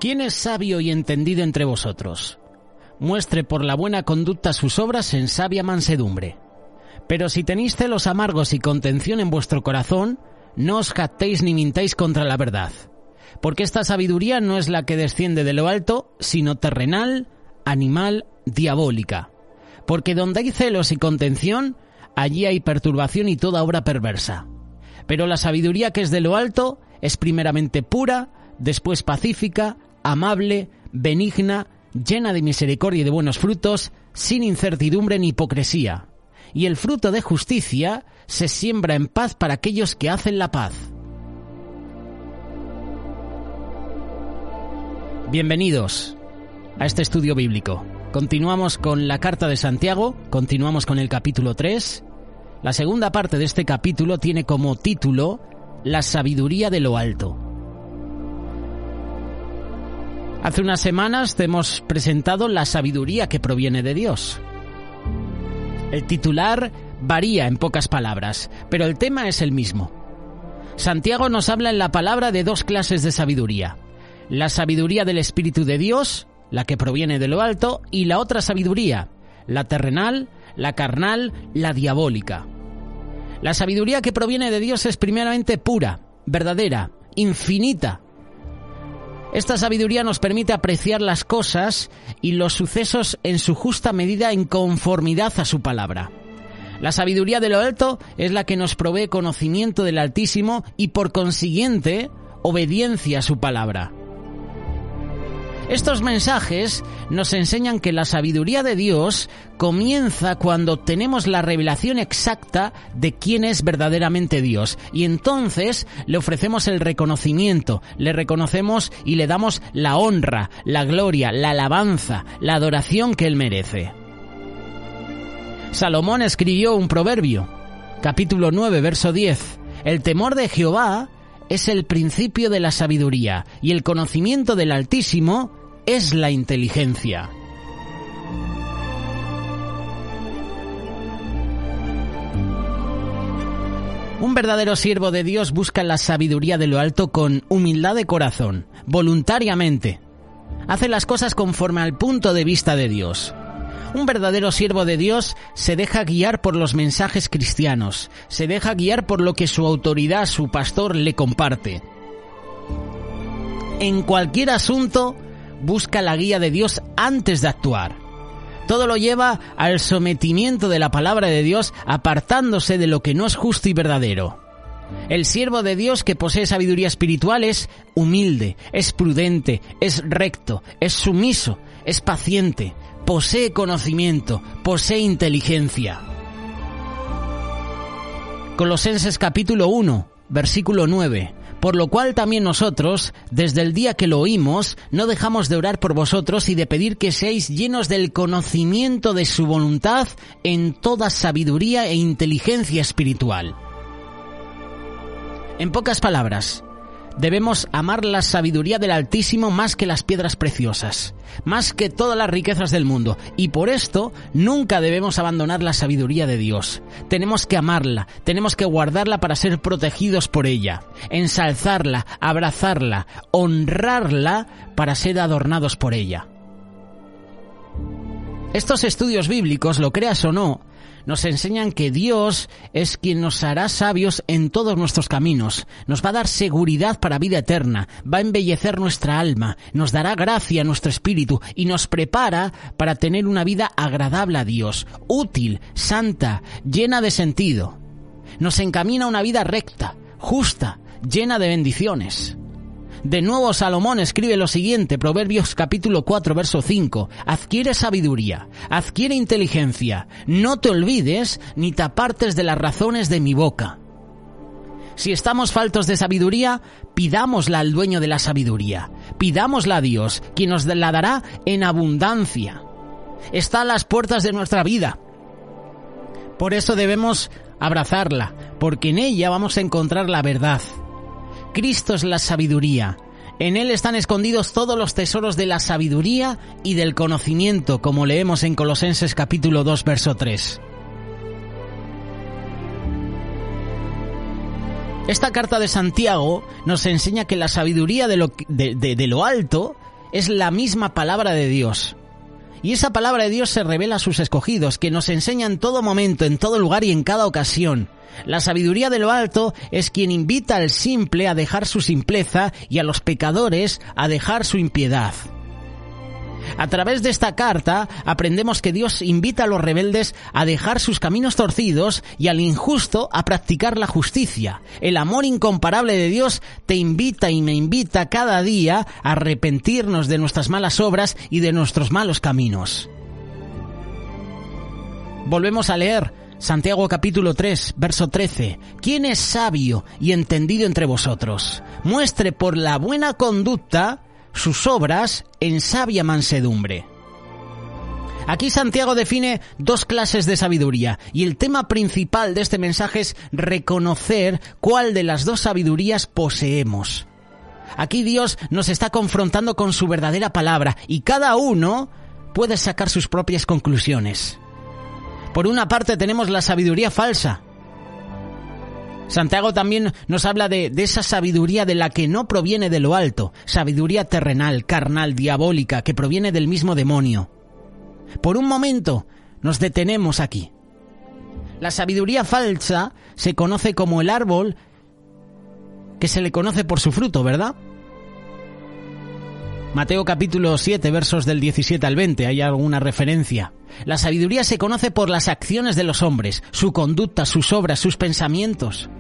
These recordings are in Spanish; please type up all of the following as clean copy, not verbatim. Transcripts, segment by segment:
¿Quién es sabio y entendido entre vosotros? Muestre por la buena conducta sus obras en sabia mansedumbre. Pero si tenéis celos amargos y contención en vuestro corazón, no os jactéis ni mintáis contra la verdad. Porque esta sabiduría no es la que desciende de lo alto, sino terrenal, animal, diabólica. Porque donde hay celos y contención, allí hay perturbación y toda obra perversa. Pero la sabiduría que es de lo alto es primeramente pura, después pacífica, amable, benigna, llena de misericordia y de buenos frutos, sin incertidumbre ni hipocresía. Y el fruto de justicia se siembra en paz para aquellos que hacen la paz. Bienvenidos a este estudio bíblico. Continuamos con la carta de Santiago, continuamos con el capítulo 3. La segunda parte de este capítulo tiene como título La sabiduría de lo alto. Hace unas semanas te hemos presentado la sabiduría que proviene de Dios. El titular varía en pocas palabras, pero el tema es el mismo. Santiago nos habla en la palabra de dos clases de sabiduría. La sabiduría del Espíritu de Dios, la que proviene de lo alto, y la otra sabiduría, la terrenal, la carnal, la diabólica. La sabiduría que proviene de Dios es primeramente pura, verdadera, infinita. Esta sabiduría nos permite apreciar las cosas y los sucesos en su justa medida en conformidad a su palabra. La sabiduría de lo alto es la que nos provee conocimiento del Altísimo y por consiguiente obediencia a su palabra. Estos mensajes nos enseñan que la sabiduría de Dios comienza cuando tenemos la revelación exacta de quién es verdaderamente Dios. Y entonces le ofrecemos el reconocimiento, le reconocemos y le damos la honra, la gloria, la alabanza, la adoración que Él merece. Salomón escribió un proverbio, capítulo 9, verso 10. El temor de Jehová es el principio de la sabiduría y el conocimiento del Altísimo es la inteligencia. Un verdadero siervo de Dios busca la sabiduría de lo alto con humildad de corazón, voluntariamente. Hace las cosas conforme al punto de vista de Dios. Un verdadero siervo de Dios se deja guiar por los mensajes cristianos, se deja guiar por lo que su autoridad, su pastor, le comparte. En cualquier asunto, busca la guía de Dios antes de actuar. Todo lo lleva al sometimiento de la palabra de Dios, apartándose de lo que no es justo y verdadero. El siervo de Dios que posee sabiduría espiritual es humilde, es prudente, es recto, es sumiso, es paciente, posee conocimiento, posee inteligencia. Colosenses capítulo 1, versículo 9. Por lo cual también nosotros, desde el día que lo oímos, no dejamos de orar por vosotros y de pedir que seáis llenos del conocimiento de su voluntad en toda sabiduría e inteligencia espiritual. En pocas palabras, debemos amar la sabiduría del Altísimo más que las piedras preciosas, más que todas las riquezas del mundo, y por esto nunca debemos abandonar la sabiduría de Dios. Tenemos que amarla, tenemos que guardarla para ser protegidos por ella, ensalzarla, abrazarla, honrarla para ser adornados por ella. Estos estudios bíblicos, lo creas o no, nos enseñan que Dios es quien nos hará sabios en todos nuestros caminos, nos va a dar seguridad para vida eterna, va a embellecer nuestra alma, nos dará gracia a nuestro espíritu y nos prepara para tener una vida agradable a Dios, útil, santa, llena de sentido. Nos encamina a una vida recta, justa, llena de bendiciones. De nuevo Salomón escribe lo siguiente, Proverbios capítulo 4, verso 5. Adquiere sabiduría, adquiere inteligencia, no te olvides ni te apartes de las razones de mi boca. Si estamos faltos de sabiduría, pidámosla al dueño de la sabiduría, pidámosla a Dios, quien nos la dará en abundancia. Está a las puertas de nuestra vida. Por eso debemos abrazarla, porque en ella vamos a encontrar la verdad. Cristo es la sabiduría. En Él están escondidos todos los tesoros de la sabiduría y del conocimiento, como leemos en Colosenses capítulo 2, verso 3. Esta carta de Santiago nos enseña que la sabiduría de lo alto es la misma palabra de Dios. Y esa palabra de Dios se revela a sus escogidos, que nos enseña en todo momento, en todo lugar y en cada ocasión. La sabiduría de lo alto es quien invita al simple a dejar su simpleza y a los pecadores a dejar su impiedad. A través de esta carta aprendemos que Dios invita a los rebeldes a dejar sus caminos torcidos y al injusto a practicar la justicia. El amor incomparable de Dios te invita y me invita cada día a arrepentirnos de nuestras malas obras y de nuestros malos caminos. Volvemos a leer Santiago capítulo 3, verso 13. ¿Quién es sabio y entendido entre vosotros? Muestre por la buena conducta sus obras en sabia mansedumbre. Aquí Santiago define dos clases de sabiduría y el tema principal de este mensaje es reconocer cuál de las dos sabidurías poseemos. Aquí Dios nos está confrontando con su verdadera palabra y cada uno puede sacar sus propias conclusiones. Por una parte tenemos la sabiduría falsa. Santiago también nos habla de esa sabiduría de la que no proviene de lo alto, sabiduría terrenal, carnal, diabólica, que proviene del mismo demonio. Por un momento nos detenemos aquí. La sabiduría falsa se conoce como el árbol que se le conoce por su fruto, ¿verdad? Mateo capítulo 7, versos del 17 al 20, hay alguna referencia. La sabiduría se conoce por las acciones de los hombres, su conducta, sus obras, sus pensamientos.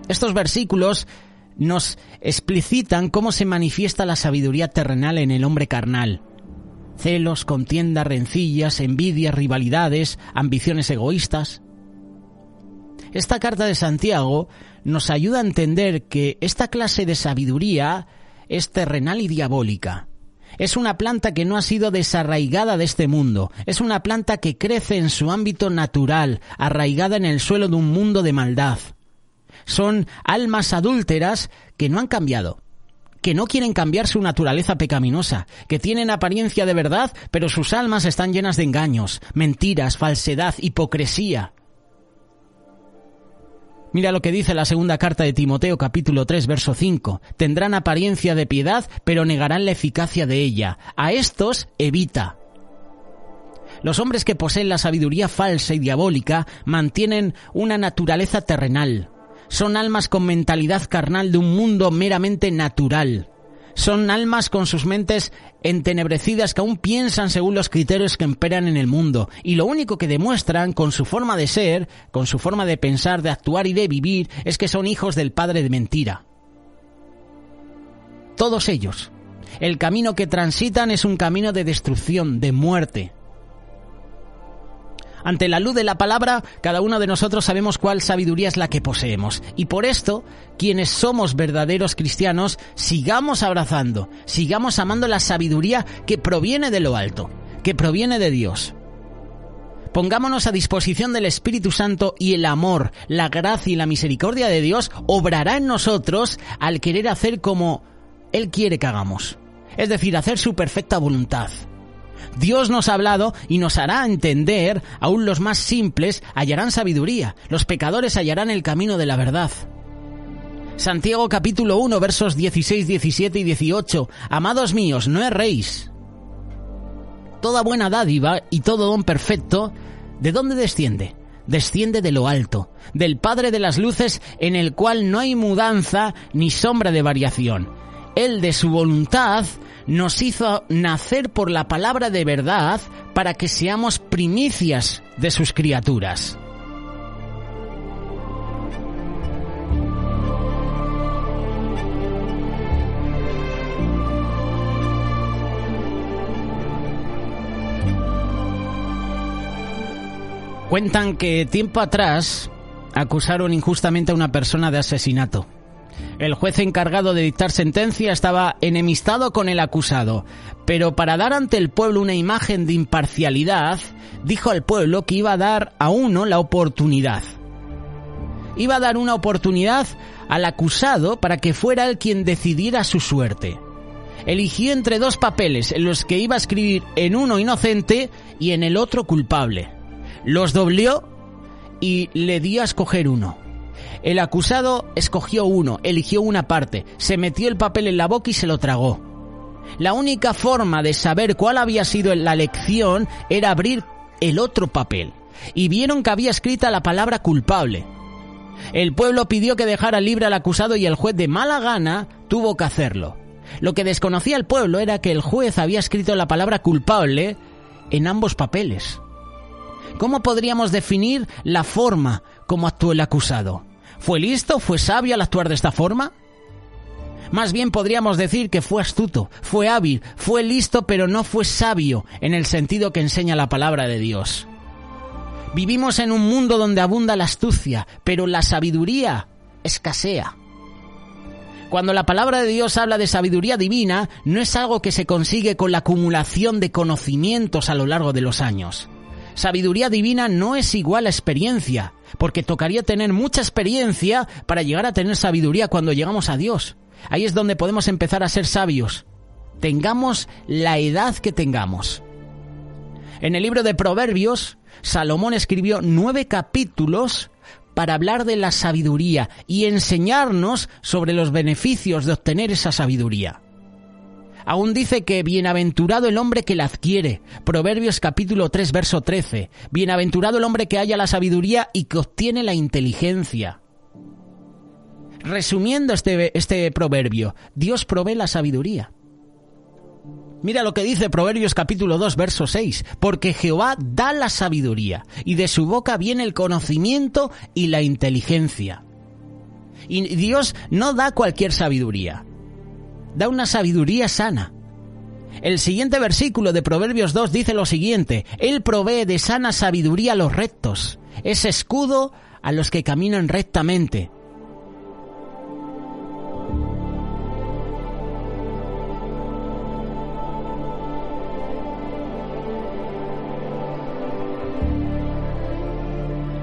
Estos versículos nos explicitan cómo se manifiesta la sabiduría terrenal en el hombre carnal. Celos, contiendas, rencillas, envidias, rivalidades, ambiciones egoístas. Esta carta de Santiago nos ayuda a entender que esta clase de sabiduría es terrenal y diabólica. Es una planta que no ha sido desarraigada de este mundo. Es una planta que crece en su ámbito natural, arraigada en el suelo de un mundo de maldad. Son almas adúlteras que no han cambiado, que no quieren cambiar su naturaleza pecaminosa, que tienen apariencia de verdad, pero sus almas están llenas de engaños, mentiras, falsedad, hipocresía. Mira lo que dice la segunda carta de Timoteo, capítulo 3, verso 5. Tendrán apariencia de piedad, pero negarán la eficacia de ella. A estos evita. Los hombres que poseen la sabiduría falsa y diabólica mantienen una naturaleza terrenal. Son almas con mentalidad carnal de un mundo meramente natural. Son almas con sus mentes entenebrecidas que aún piensan según los criterios que imperan en el mundo. Y lo único que demuestran con su forma de ser, con su forma de pensar, de actuar y de vivir, es que son hijos del padre de mentira. Todos ellos. El camino que transitan es un camino de destrucción, de muerte. Ante la luz de la palabra, cada uno de nosotros sabemos cuál sabiduría es la que poseemos. Y por esto, quienes somos verdaderos cristianos, sigamos abrazando, sigamos amando la sabiduría que proviene de lo alto, que proviene de Dios. Pongámonos a disposición del Espíritu Santo y el amor, la gracia y la misericordia de Dios obrará en nosotros al querer hacer como Él quiere que hagamos. Es decir, hacer su perfecta voluntad. Dios nos ha hablado y nos hará entender, aún los más simples hallarán sabiduría, los pecadores hallarán el camino de la verdad. Santiago capítulo 1, versos 16, 17 y 18. Amados míos, no erréis. Toda buena dádiva y todo don perfecto, ¿de dónde desciende? Desciende de lo alto, del Padre de las luces, en el cual no hay mudanza ni sombra de variación. Él de su voluntad nos hizo nacer por la palabra de verdad para que seamos primicias de sus criaturas. Cuentan que tiempo atrás acusaron injustamente a una persona de asesinato. El juez encargado de dictar sentencia estaba enemistado con el acusado, pero para dar ante el pueblo una imagen de imparcialidad, dijo al pueblo que iba a dar a uno la oportunidad. Iba a dar una oportunidad al acusado para que fuera él quien decidiera su suerte. Eligió entre dos papeles en los que iba a escribir en uno inocente y en el otro culpable. Los dobló y le dio a escoger uno. El acusado escogió uno, eligió una parte, se metió el papel en la boca y se lo tragó. La única forma de saber cuál había sido la lección era abrir el otro papel, y vieron que había escrita la palabra culpable. El pueblo pidió que dejara libre al acusado y el juez de mala gana tuvo que hacerlo. Lo que desconocía el pueblo era que el juez había escrito la palabra culpable en ambos papeles. ¿Cómo podríamos definir la forma como actuó el acusado? ¿Fue listo? ¿Fue sabio al actuar de esta forma? Más bien podríamos decir que fue astuto, fue hábil, fue listo, pero no fue sabio en el sentido que enseña la palabra de Dios. Vivimos en un mundo donde abunda la astucia, pero la sabiduría escasea. Cuando la palabra de Dios habla de sabiduría divina, no es algo que se consigue con la acumulación de conocimientos a lo largo de los años. Sabiduría divina no es igual a experiencia, porque tocaría tener mucha experiencia para llegar a tener sabiduría cuando llegamos a Dios. Ahí es donde podemos empezar a ser sabios. Tengamos la edad que tengamos. En el libro de Proverbios, Salomón escribió 9 capítulos para hablar de la sabiduría y enseñarnos sobre los beneficios de obtener esa sabiduría. Aún dice que bienaventurado el hombre que la adquiere. Proverbios capítulo 3, verso 13. Bienaventurado el hombre que halla la sabiduría y que obtiene la inteligencia. Resumiendo este proverbio, Dios provee la sabiduría. Mira lo que dice Proverbios capítulo 2, verso 6. Porque Jehová da la sabiduría, y de su boca viene el conocimiento y la inteligencia. Y Dios no da cualquier sabiduría. Da una sabiduría sana. El siguiente versículo de Proverbios 2 dice lo siguiente. Él provee de sana sabiduría a los rectos. Es escudo a los que caminan rectamente.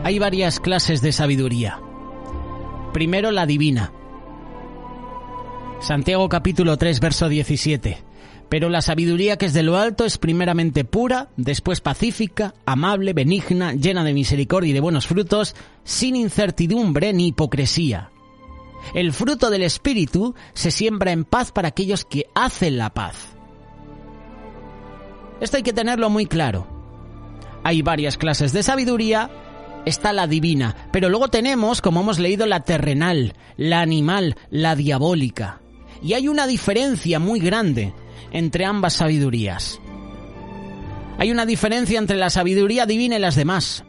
Hay varias clases de sabiduría. Primero, la divina. Santiago capítulo 3, verso 17. Pero la sabiduría que es de lo alto es primeramente pura, después pacífica, amable, benigna, llena de misericordia y de buenos frutos, sin incertidumbre ni hipocresía. El fruto del Espíritu se siembra en paz para aquellos que hacen la paz. Esto hay que tenerlo muy claro. Hay varias clases de sabiduría. Está la divina, pero luego tenemos, como hemos leído, la terrenal, la animal, la diabólica. Y hay una diferencia muy grande entre ambas sabidurías. Hay una diferencia entre la sabiduría divina y las demás.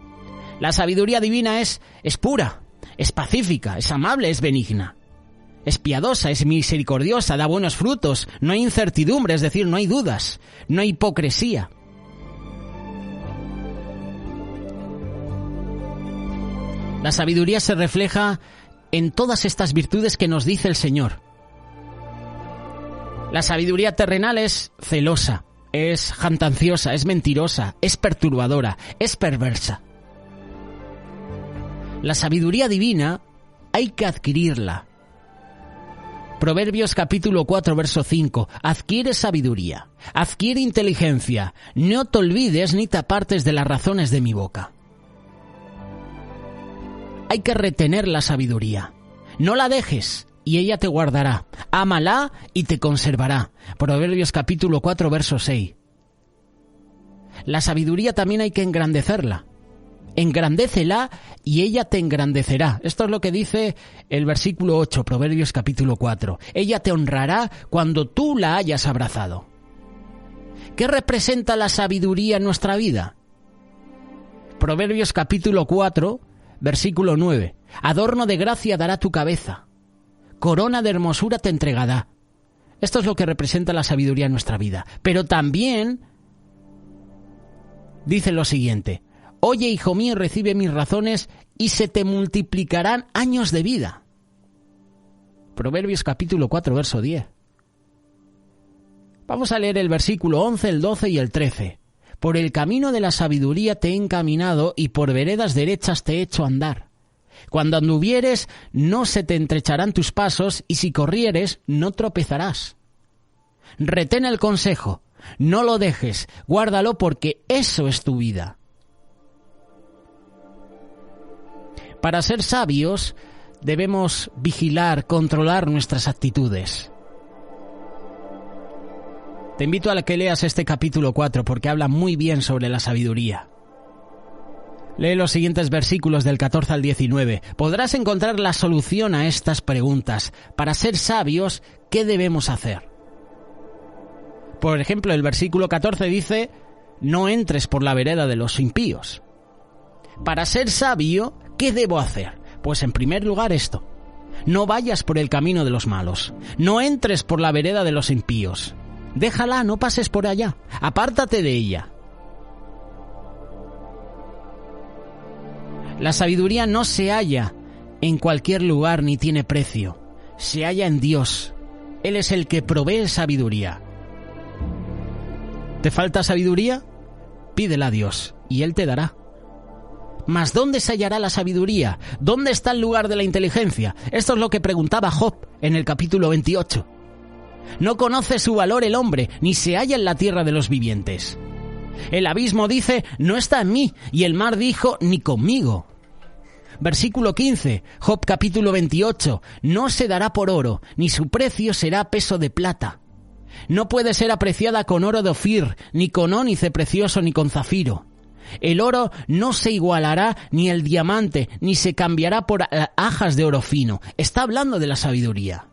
La sabiduría divina es pura, es pacífica, es amable, es benigna. Es piadosa, es misericordiosa, da buenos frutos, no hay incertidumbre, es decir, no hay dudas, no hay hipocresía. La sabiduría se refleja en todas estas virtudes que nos dice el Señor. La sabiduría terrenal es celosa, es jactanciosa, es mentirosa, es perturbadora, es perversa. La sabiduría divina hay que adquirirla. Proverbios capítulo 4, verso 5. Adquiere sabiduría, adquiere inteligencia, no te olvides ni te apartes de las razones de mi boca. Hay que retener la sabiduría. No la dejes y ella te guardará. Ámala y te conservará. Proverbios capítulo 4, verso 6. La sabiduría también hay que engrandecerla. Engrandécela y ella te engrandecerá. Esto es lo que dice el versículo 8, Proverbios capítulo 4. Ella te honrará cuando tú la hayas abrazado. ¿Qué representa la sabiduría en nuestra vida? Proverbios capítulo 4, versículo 9. Adorno de gracia dará tu cabeza. Corona de hermosura te entregará. Esto es lo que representa la sabiduría en nuestra vida. Pero también dice lo siguiente. Oye, hijo mío, recibe mis razones y se te multiplicarán años de vida. Proverbios capítulo 4, verso 10. Vamos a leer el versículo 11, el 12 y el 13. Por el camino de la sabiduría te he encaminado y por veredas derechas te he hecho andar. Cuando anduvieres no se te estrecharán tus pasos y si corrieres no tropezarás. Retén el consejo, no lo dejes, guárdalo porque eso es tu vida. Para ser sabios debemos vigilar, controlar nuestras actitudes. Te invito a que leas este capítulo 4 porque habla muy bien sobre la sabiduría. Lee los siguientes versículos del 14 al 19. Podrás encontrar la solución a estas preguntas. Para ser sabios, ¿qué debemos hacer? Por ejemplo, el versículo 14 dice: no entres por la vereda de los impíos. Para ser sabio, ¿qué debo hacer? Pues en primer lugar esto: no vayas por el camino de los malos. No entres por la vereda de los impíos. Déjala, no pases por allá. Apártate de ella. La sabiduría no se halla en cualquier lugar ni tiene precio. Se halla en Dios. Él es el que provee sabiduría. ¿Te falta sabiduría? Pídela a Dios y Él te dará. Mas ¿dónde se hallará la sabiduría? ¿Dónde está el lugar de la inteligencia? Esto es lo que preguntaba Job en el capítulo 28. No conoce su valor el hombre, ni se halla en la tierra de los vivientes. El abismo dice: no está en mí, y el mar dijo: ni conmigo. Versículo 15, Job capítulo 28, no se dará por oro, ni su precio será peso de plata. No puede ser apreciada con oro de Ofir, ni con ónice precioso, ni con zafiro. El oro no se igualará, ni el diamante, ni se cambiará por ajas de oro fino. Está hablando de la sabiduría.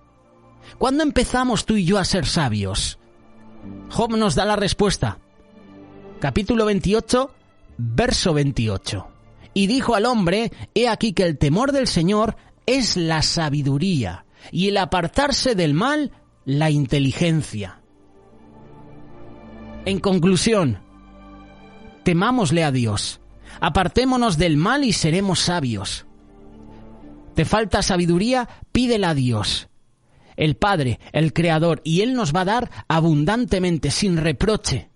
¿Cuándo empezamos tú y yo a ser sabios? Job nos da la respuesta. Capítulo 28, verso 28. Y dijo al hombre: he aquí que el temor del Señor es la sabiduría, y el apartarse del mal, la inteligencia. En conclusión, temámosle a Dios, apartémonos del mal y seremos sabios. ¿Te falta sabiduría? Pídela a Dios, el Padre, el Creador, y Él nos va a dar abundantemente, sin reproche.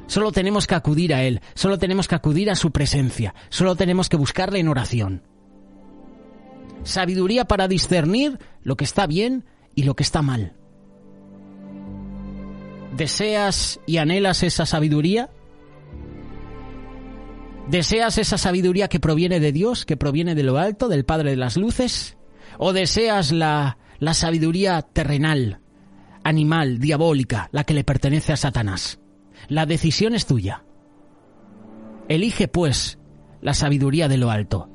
Solo tenemos que acudir a Él, solo tenemos que acudir a su presencia, solo tenemos que buscarle en oración. Sabiduría para discernir lo que está bien y lo que está mal. ¿Deseas y anhelas esa sabiduría? ¿Deseas esa sabiduría que proviene de Dios, que proviene de lo alto, del Padre de las luces? ¿O deseas la sabiduría terrenal, animal, diabólica, la que le pertenece a Satanás? La decisión es tuya. Elige, pues, la sabiduría de lo alto.